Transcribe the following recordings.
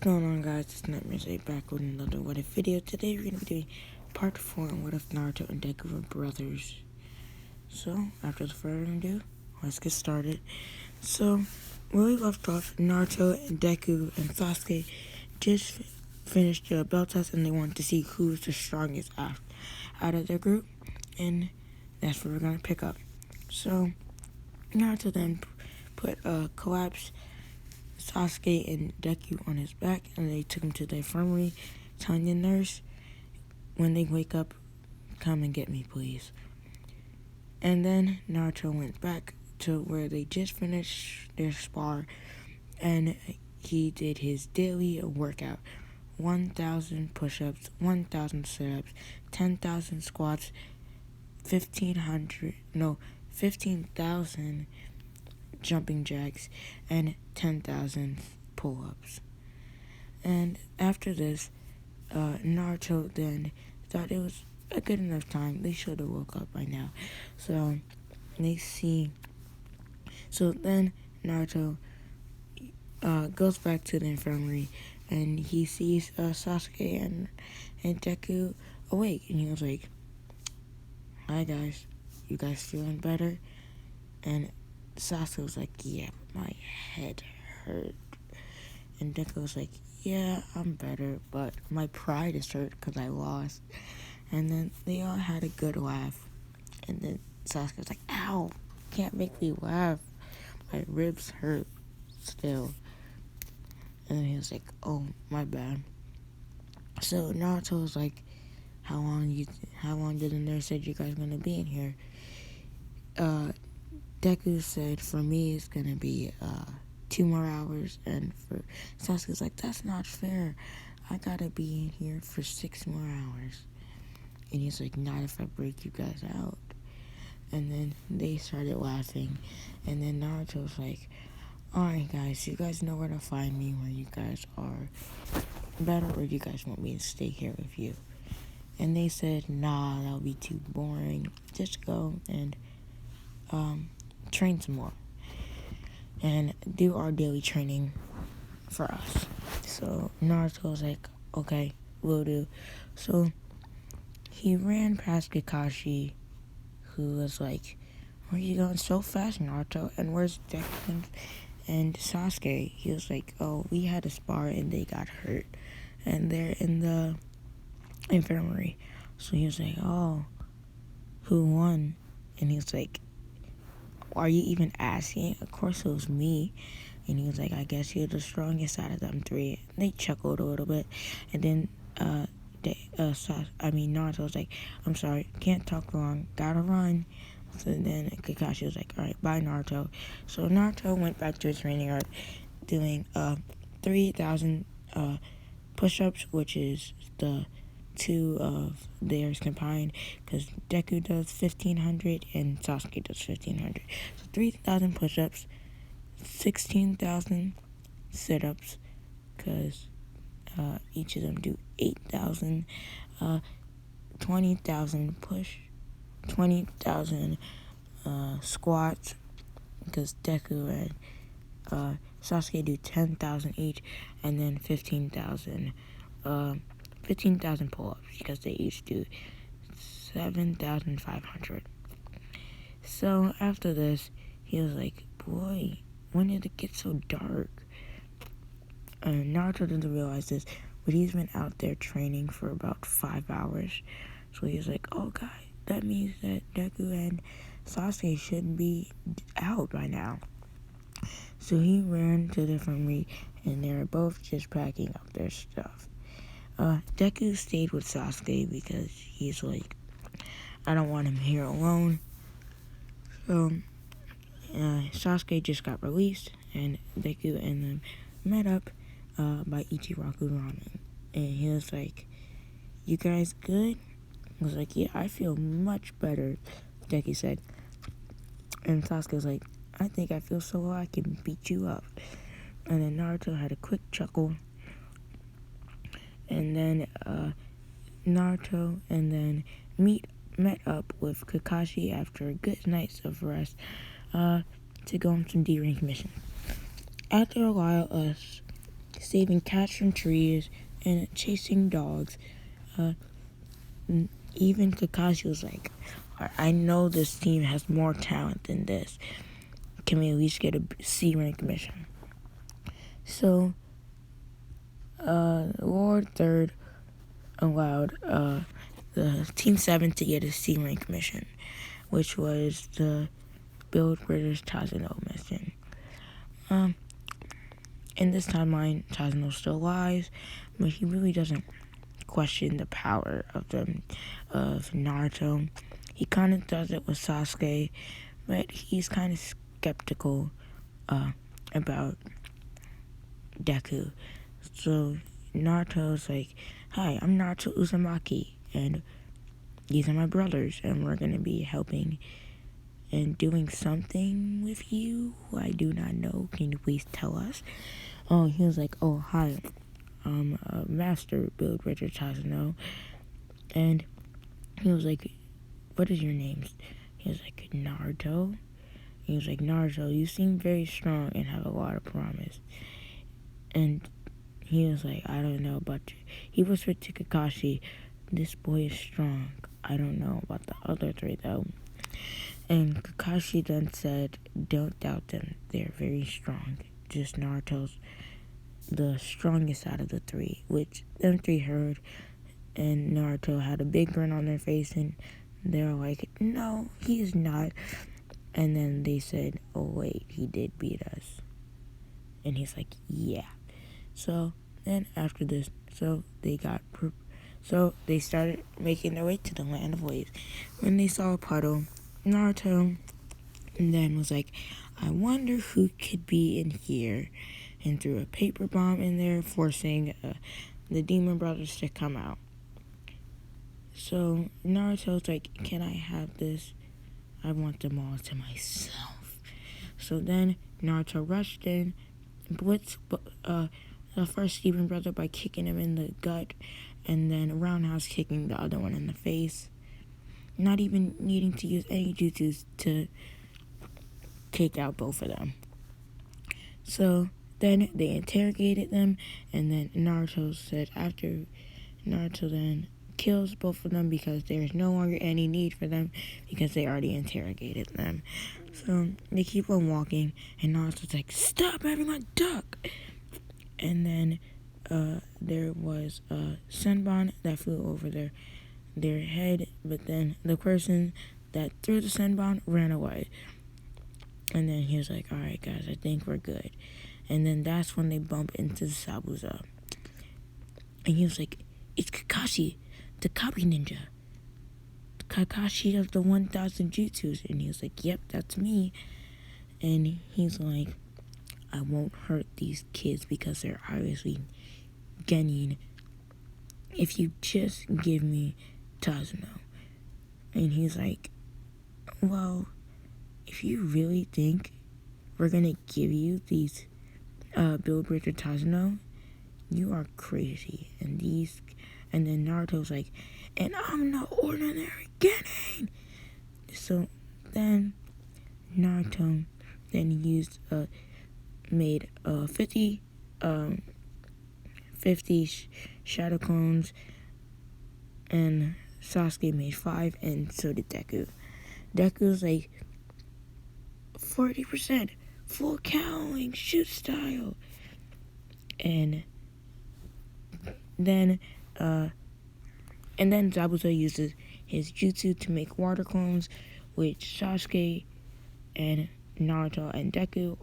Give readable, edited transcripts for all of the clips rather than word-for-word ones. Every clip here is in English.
going on, guys? It's Nightmares 8 back with another What If video. Today we're going to be doing part 4 on What If Naruto and Deku were brothers. So, after the further ado, let's get started. So, where we left off, Naruto and Deku and Sasuke just finished the belt test and they wanted to see who's the strongest out of their group. And that's where we're going to pick up. So, Naruto then put collapsed Sasuke and Deku on his back, and they took him to the infirmary, telling the nurse, when they wake up, come and get me, please. And then Naruto went back to where they just finished their spar, and he did his daily workout. 1,000 push-ups, 1,000 sit-ups, 10,000 squats, 15,000 jumping jacks, and 10,000 pull-ups. And after this, Naruto then thought it was a good enough time. They should have woke up by now. So then Naruto goes back to the infirmary, and he sees Sasuke and Deku awake, and he was like, "Hi guys, you guys feeling better?" And Sasuke was like, "Yeah, my head hurt." And Deku was like, "Yeah, I'm better, but my pride is hurt because I lost." And then they all had a good laugh. And then Sasuke was like, "Ow, can't make me laugh. My ribs hurt still." And then he was like, "Oh, my bad." So Naruto was like, how long did the nurse said you guys gonna be in here?" Deku said, "For me, it's gonna be 2 more hours," and for Sasuke's like, "That's not fair. I gotta be in here for 6 more hours." And he's like, "Not if I break you guys out." And then they started laughing, and then Naruto was like, "Alright guys, you guys know where to find me when you guys are better, or you guys want me to stay here with you?" And they said, "Nah, that'll be too boring. Just go and train some more and do our daily training for us." So Naruto was like, "Okay, will do." So he ran past Kakashi, who was like, "Where are you going so fast, Naruto? And where's Deku and Sasuke?" He was like, "Oh, we had a spar and they got hurt, and they're in the infirmary." So he was like, "Oh, who won?" And he was like, "Are you even asking? Of course it was me." And he was like, "I guess you're the strongest out of them 3. They chuckled a little bit, and then Naruto was like, "I'm sorry, can't talk long, gotta run." So then Kakashi was like, "Alright, bye Naruto." So Naruto went back to his training yard, doing 3,000 push-ups, which is the 2 of theirs combined, because Deku does 1,500 and Sasuke does 1,500. So 3,000 push-ups, 16,000 sit-ups, because each of them do 8,000, 20,000 push, 20,000 squats, because Deku and Sasuke do 10,000 each, and then 15,000 pull-ups, because they each do 7,500. So after this, he was like, "Boy, when did it get so dark?" And Naruto didn't realize this, but he's been out there training for about 5 hours. So he was like, "Oh god, that means that Deku and Sasuke should be out by now." So he ran to the infirmary, and they were both just packing up their stuff. Deku stayed with Sasuke because he's like, "I don't want him here alone." So Sasuke just got released, and Deku and them met up by Ichiraku Ramen. And he was like, "You guys good?" He was like, "Yeah, I feel much better," Deku said. And Sasuke was like, "I think I feel so well I can beat you up." And then Naruto had a quick chuckle. And then Naruto and then met up with Kakashi after a good night's of rest to go on some D-rank mission. After a while, saving cats from trees, and chasing dogs. Uh, Even Kakashi was like, I know this team has more talent than this. Can we at least get a C rank mission? So, Lord Third allowed the Team 7 to get a C rank mission, which was the Build British Tazano mission. In this timeline, Tazano's still alive, but he really doesn't question the power of Naruto. He kind of does it with Sasuke, but he's kind of skeptical about Deku. So Naruto's like, hi, I'm Naruto Uzumaki, and these are my brothers, and we're going to be helping and doing something with you. I do not know. Can you please tell us? Oh, he was like, oh, hi, I'm Master Build Richard Tazano. And he was like, what is your name? He was like, Naruto. He was like, Naruto, you seem very strong and have a lot of promise. And he was like, I don't know about you. He whispered to Kakashi, this boy is strong. I don't know about the other three, though. And Kakashi then said, don't doubt them. They're very strong. Just Naruto's the strongest out of the three, which them three heard. And Naruto had a big grin on their face, and they were like, no, he is not. And then they said, oh, wait, he did beat us. And he's like, yeah. So then after this, they started making their way to the land of waves. When they saw a puddle, Naruto then was like, I wonder who could be in here, and threw a paper bomb in there, forcing the Demon Brothers to come out. So Naruto's like, can I have this? I want them all to myself. So then Naruto rushed in, blitzed the first Demon Brother by kicking him in the gut, and then roundhouse kicking the other one in the face. Not even needing to use any jutsus to take out both of them. So then they interrogated them, and then Naruto said after Naruto then kills both of them because there is no longer any need for them because they already interrogated them. So they keep on walking, and Naruto's like, stop, everyone, duck! And then there was a sunbomb that flew over their head, but then the person that threw the sunbomb ran away. And then he was like, alright guys, I think we're good. And then that's when they bump into Zabuza. And he was like, it's Kakashi, the copy ninja. Kakashi of the 1,000 jutsus. And he was like, yep, that's me. And he's like, I won't hurt these kids because they're obviously Genin if you just give me Tazano. And he's like, well, if you really think we're gonna give you these Build Richard Tazano, you are crazy. And then Naruto's like, and I'm no ordinary Genin. So then Naruto then made 50 shadow clones, and Sasuke made 5, and so did Deku. Deku's like 40% full cowling shoot style. And then Zabuza uses his jutsu to make water clones, which Sasuke and Naruto and Deku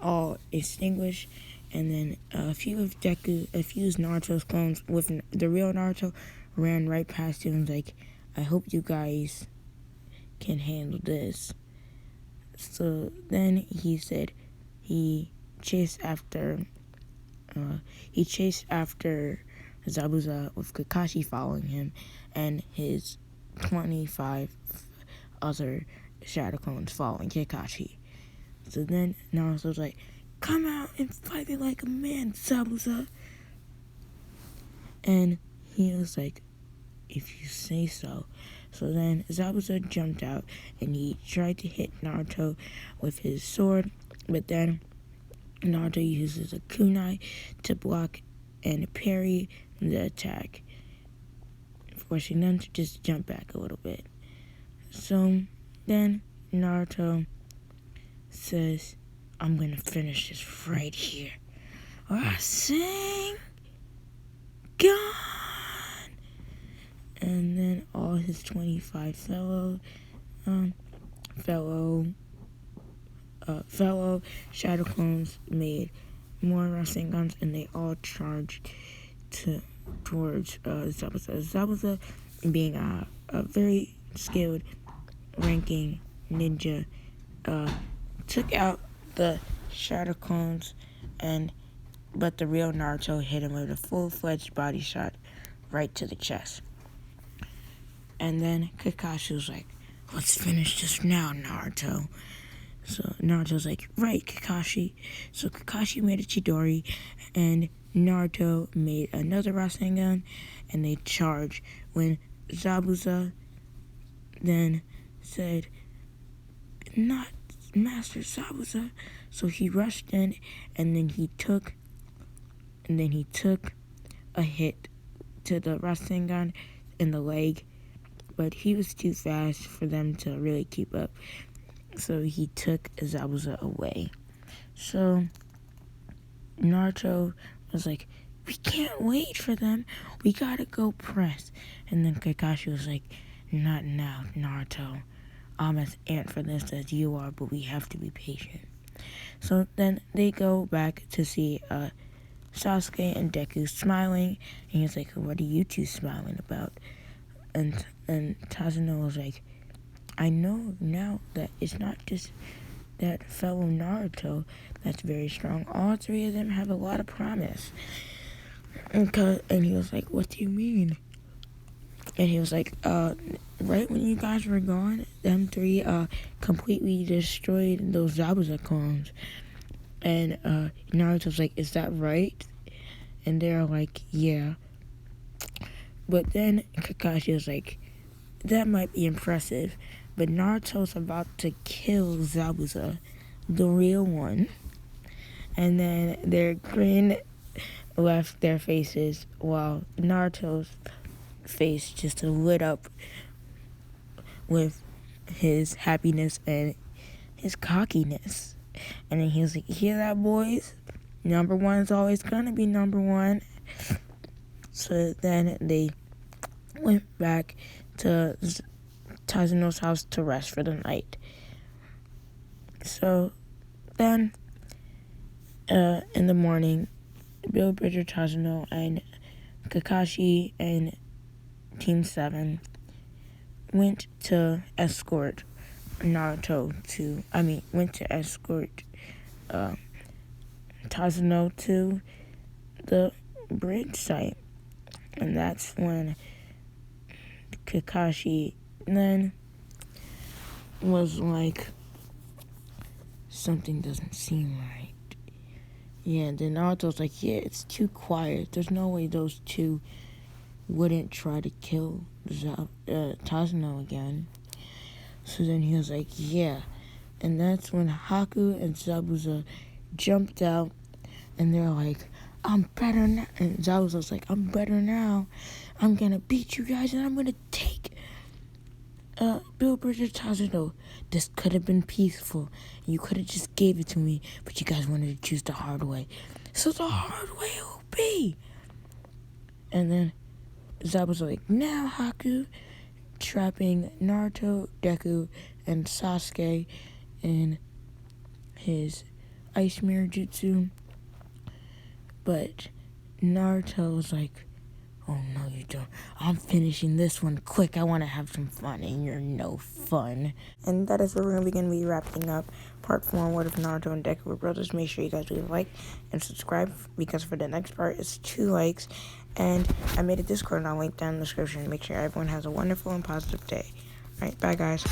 all extinguish. And then a few of Naruto's clones with the real Naruto ran right past him and was like, I hope you guys can handle this. So then he said he chased after Zabuza with Kakashi following him and his 25 other shadow clones following Kakashi. So then Naruto's like, come out and fight me like a man, Zabuza. And he was like, if you say so. So then Zabuza jumped out and he tried to hit Naruto with his sword, but then Naruto uses a kunai to block and parry the attack, forcing them to just jump back a little bit. So then Naruto says, I'm gonna finish this right here. Rasengan! And then all his 25 fellow Shadow Clones made more Rasengans, and they all charged towards Zabuza. Zabuza, being a very skilled ranking ninja, took out the Shadow Clones, but the real Naruto hit him with a full-fledged body shot right to the chest. And then Kakashi was like, let's finish this now, Naruto. So Naruto's like, right, Kakashi. So Kakashi made a Chidori, and Naruto made another Rasengan, and they charged. When Zabuza then said, not Master Zabuza. So he rushed in, and then he took a hit to the Rasengan in the leg, but he was too fast for them to really keep up. So he took Zabuza away. So Naruto was like, we can't wait for them. We gotta go press. And then Kakashi was like, not now, Naruto. I'm as amped for this as you are, but we have to be patient. So then they go back to see Sasuke and Deku smiling, and he's like, what are you two smiling about? And Tazano was like, I know now that it's not just that fellow Naruto that's very strong. All three of them have a lot of promise. And he was like, what do you mean? And he was like, right when you guys were gone, them three completely destroyed those Zabuza clones. And Naruto's like, is that right? And they're like, yeah. But then Kakashi was like, that might be impressive, but Naruto's about to kill Zabuza, the real one. And then their grin left their faces, while Naruto's face just lit up with his happiness and his cockiness. And then he was like, hear that, boys? Number one is always gonna be number one. So then they went back to Tazano's house to rest for the night. So then in the morning, Bill Bridger, Tazano, and Kakashi and Team 7 went to escort Tazano to the bridge site. And that's when Kakashi then was like, something doesn't seem right. Yeah, and then Naruto's like, yeah, it's too quiet. There's no way those two wouldn't try to kill Tazano again. So then he was like, yeah. And that's when Haku and Zabuza jumped out, and they're like, I'm better now. And Zabuza's like, I'm better now. I'm gonna beat you guys, and I'm gonna take Bill Bridger Tazano. This could have been peaceful. You could have just gave it to me, but you guys wanted to choose the hard way. So the hard way will be. And then Zabuza's like, now Haku, trapping Naruto, Deku, and Sasuke in his ice mirror jutsu. But Naruto was like, oh no you don't. I'm finishing this one quick. I want to have some fun, and you're no fun. And that is where we're going to be wrapping up part 4 on What If Naruto and Deku Were Brothers. Make sure you guys leave a like and subscribe, because for the next part it's 2 likes. And I made a Discord, and I'll link down in the description. Make sure everyone has a wonderful and positive day. Alright, bye guys.